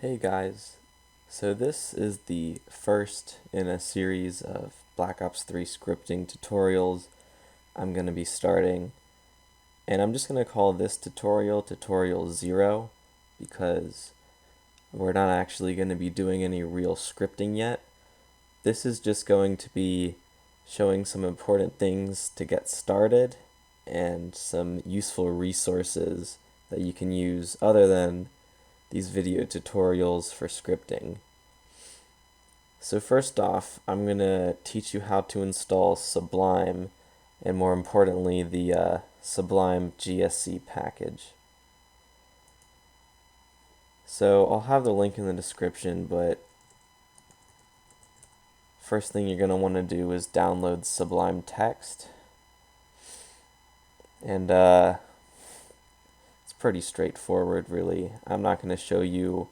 Hey guys, so this is the first in a series of Black Ops 3 scripting tutorials I'm going to be starting, and I'm just going to call this tutorial 0 because we're not actually going to be doing any real scripting yet. This is just going to be showing some important things to get started and some useful resources that you can use other than these video tutorials for scripting. So first off, I'm going to teach you how to install Sublime, and more importantly, the Sublime GSC package. So I'll have the link in the description, but first thing you're going to want to do is download Sublime Text. And it's pretty straightforward, really. I'm not going to show you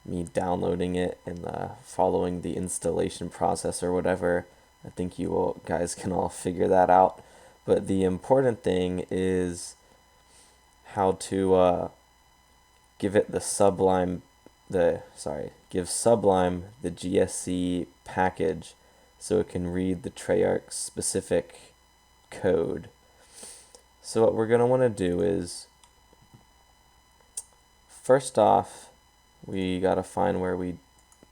me downloading it and following the installation process or whatever. I think you guys can all figure that out. But the important thing is how to give it the Sublime, give Sublime the GSC package so it can read the Treyarch specific code. So what we're going to want to do is, first off, we got to find where we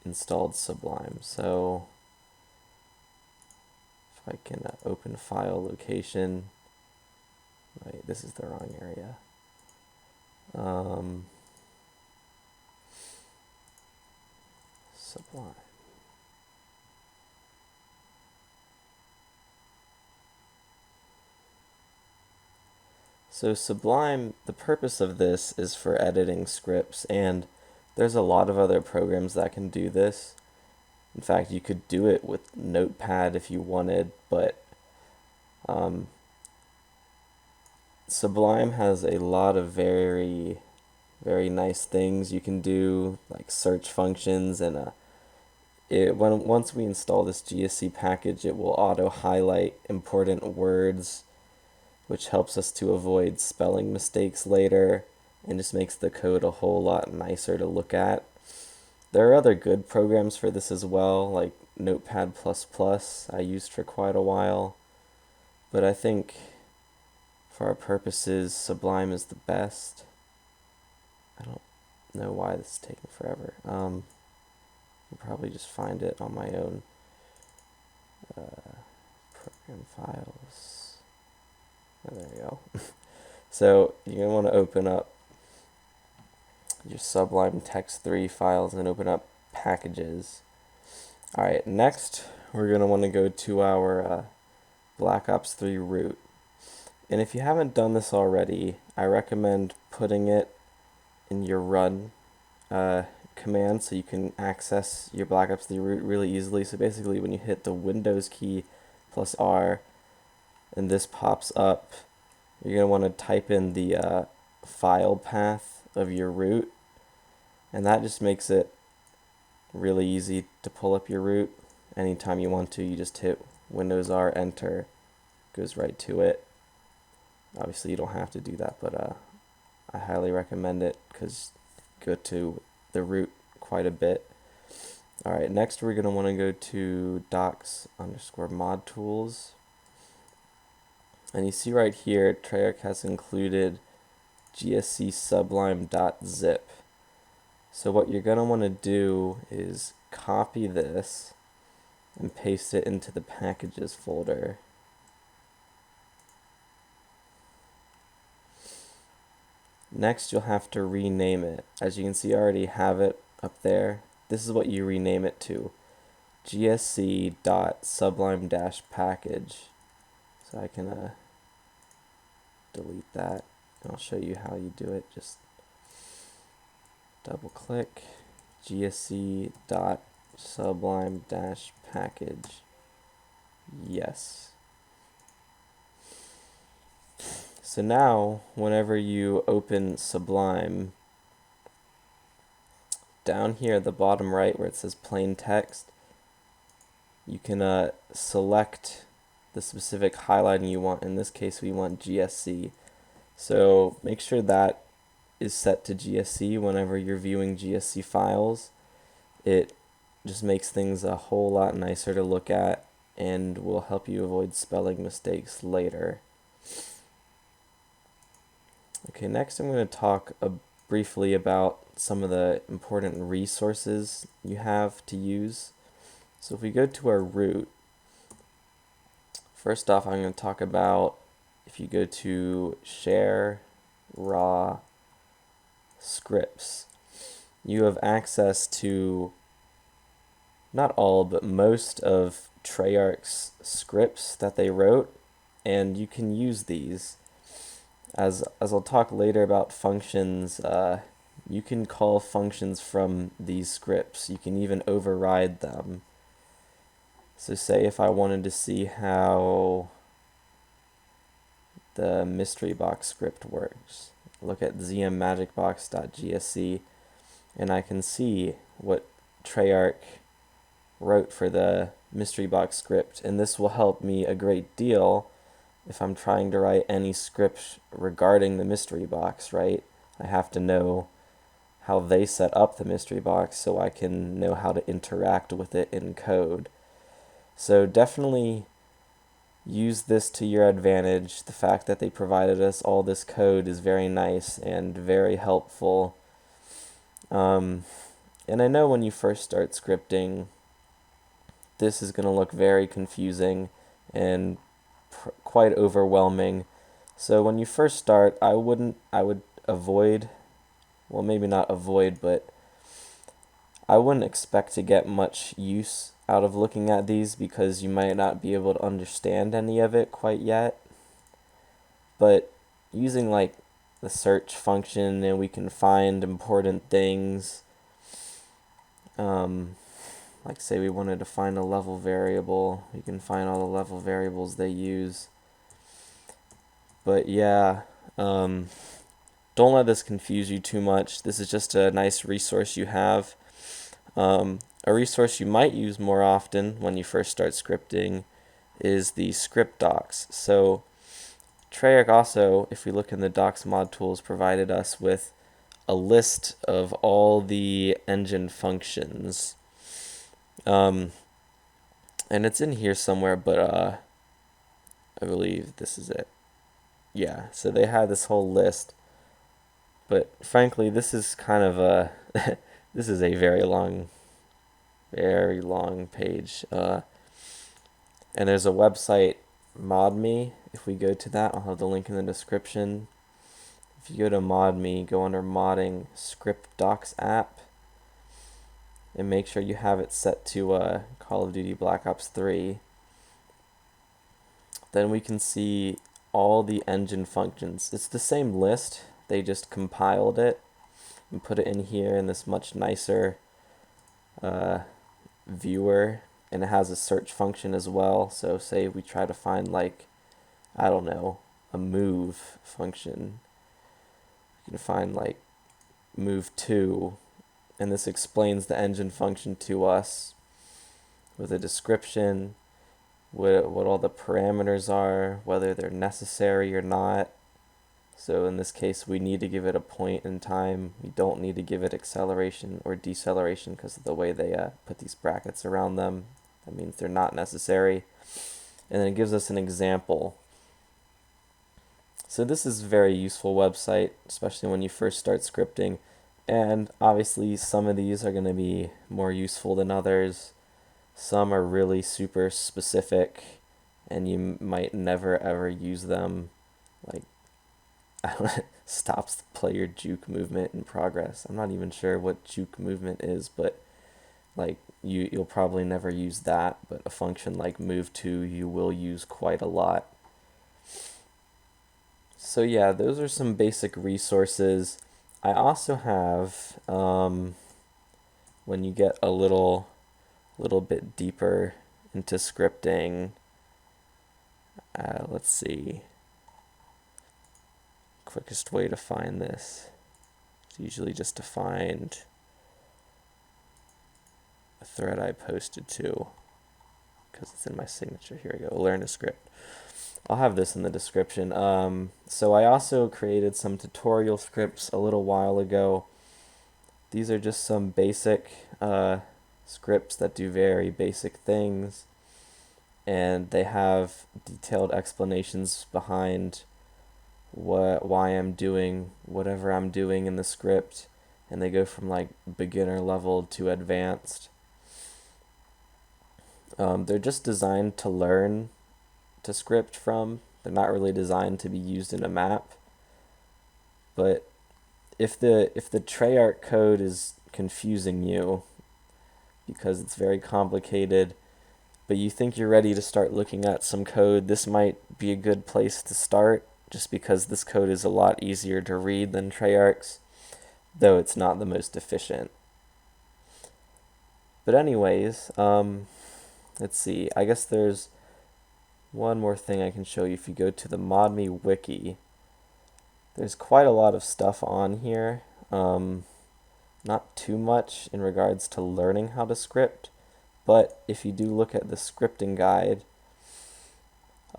installed Sublime. So if I can open file location, right, this is the wrong area. Sublime. So Sublime, the purpose of this is for editing scripts, and there's a lot of other programs that can do this. In fact, you could do it with Notepad if you wanted, but Sublime has a lot of very nice things you can do, like search functions, and once we install this GSC package, it will auto-highlight important words, which helps us to avoid spelling mistakes later and just makes the code a whole lot nicer to look at. There are other good programs for this as well, like Notepad++ I used for quite a while, but I think for our purposes, Sublime is the best. I don't know why this is taking forever. I'll probably just find it on my own. Program files. Oh, there we go. So you're going to want to open up your Sublime Text 3 files and open up packages. Alright, next we're going to want to go to our Black Ops 3 root. And if you haven't done this already, I recommend putting it in your run command so you can access your Black Ops 3 root really easily. So basically when you hit the Windows key plus R and this pops up, you're going to want to type in the file path of your root, and that just makes it really easy to pull up your root. Anytime you want to, you just hit Windows R, enter, goes right to it. Obviously you don't have to do that, but I highly recommend it because go to the root quite a bit. Alright, next we're going to want to go to docs_mod tools. And you see right here, Treyarch has included GSC sublime.zip. So what you're going to want to do is copy this and paste it into the packages folder. Next, you'll have to rename it. As you can see, I already have it up there. This is what you rename it to: gsc.sublime-package. So I can delete that, and I'll show you how you do it. Just double click gsc.sublime-package. Yes. So now, whenever you open Sublime, down here at the bottom right where it says plain text, you can select the specific highlighting you want. In this case, we want GSC. So make sure that is set to GSC whenever you're viewing GSC files. It just makes things a whole lot nicer to look at and will help you avoid spelling mistakes later. Okay, next I'm going to talk briefly about some of the important resources you have to use. So if we go to our root, first off I'm going to talk about if you go to share raw scripts, you have access to not all but most of Treyarch's scripts that they wrote, and you can use these. As I'll talk later about functions, you can call functions from these scripts. You can even override them. So say if I wanted to see how the mystery box script works, look at zmmagicbox.gsc, and I can see what Treyarch wrote for the mystery box script, and this will help me a great deal if I'm trying to write any script regarding the mystery box, right? I have to know how they set up the mystery box so I can know how to interact with it in code. So definitely use this to your advantage. The fact that they provided us all this code is very nice and very helpful. And I know when you first start scripting, this is going to look very confusing and quite overwhelming. So when you first start, I would avoid, well, maybe not avoid, but I wouldn't expect to get much use out of looking at these because you might not be able to understand any of it quite yet. But using like the search function, and we can find important things. Like say we wanted to find a level variable, we can find all the level variables they use. But yeah, don't let this confuse you too much. This is just a nice resource you have. A resource you might use more often when you first start scripting is the script docs. So Treyarch also, if we look in the docs mod tools, provided us with a list of all the engine functions. And it's in here somewhere, but I believe this is it. Yeah, so they had this whole list, but frankly, this is kind of a this is a very long page. And there's a website, ModMe. If we go to that, I'll have the link in the description. If you go to ModMe, go under modding script docs app, and make sure you have it set to Call of Duty Black Ops 3. Then we can see all the engine functions. It's the same list, they just compiled it and put it in here in this much nicer viewer, and it has a search function as well. So say we try to find, like, I don't know, a move function, you can find like move 2, and this explains the engine function to us with a description, what all the parameters are, whether they're necessary or not. So in this case, we need to give it a point in time. We don't need to give it acceleration or deceleration because of the way they put these brackets around them. That means they're not necessary. And then it gives us an example. So this is a very useful website, especially when you first start scripting. And obviously some of these are going to be more useful than others. Some are really super specific and you might never ever use them. Like, stops the player juke movement in progress. I'm not even sure what juke movement is, but like you'll probably never use that, but a function like move2 you will use quite a lot. So yeah, those are some basic resources. I also have, when you get a little bit deeper into scripting, let's see, quickest way to find this is usually just to find a thread I posted to, because it's in my signature. Here we go, learn a script. I'll have this in the description. So I also created some tutorial scripts a little while ago. These are just some basic scripts that do very basic things, and they have detailed explanations behind why I'm doing whatever I'm doing in the script, and they go from like beginner level to advanced. They're just designed to learn to script from. They're not really designed to be used in a map. But if the Treyarch code is confusing you because it's very complicated, but you think you're ready to start looking at some code, this might be a good place to start, just because this code is a lot easier to read than Treyarch's, though it's not the most efficient. But anyways, let's see. I guess there's one more thing I can show you. If you go to the ModMe wiki, there's quite a lot of stuff on here. Not too much in regards to learning how to script, but if you do look at the scripting guide,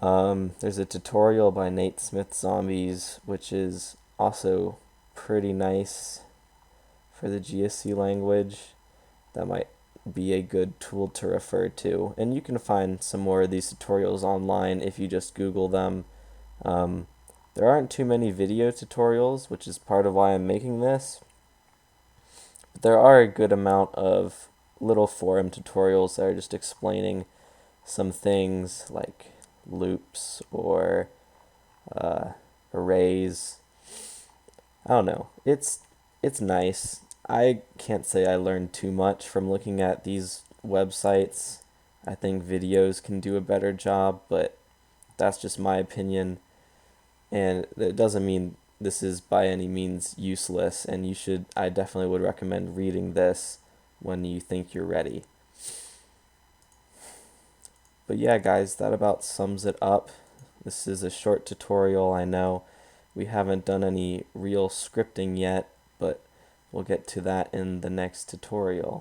there's a tutorial by Nate Smith Zombies, which is also pretty nice for the GSC language. That might be a good tool to refer to. And you can find some more of these tutorials online if you just Google them. There aren't too many video tutorials, which is part of why I'm making this. But there are a good amount of little forum tutorials that are just explaining some things like loops or arrays. I don't know. It's nice. I can't say I learned too much from looking at these websites. I think videos can do a better job, but that's just my opinion. And it doesn't mean this is by any means useless, and I definitely would recommend reading this when you think you're ready. But yeah, guys, that about sums it up. This is a short tutorial, I know. We haven't done any real scripting yet, but we'll get to that in the next tutorial.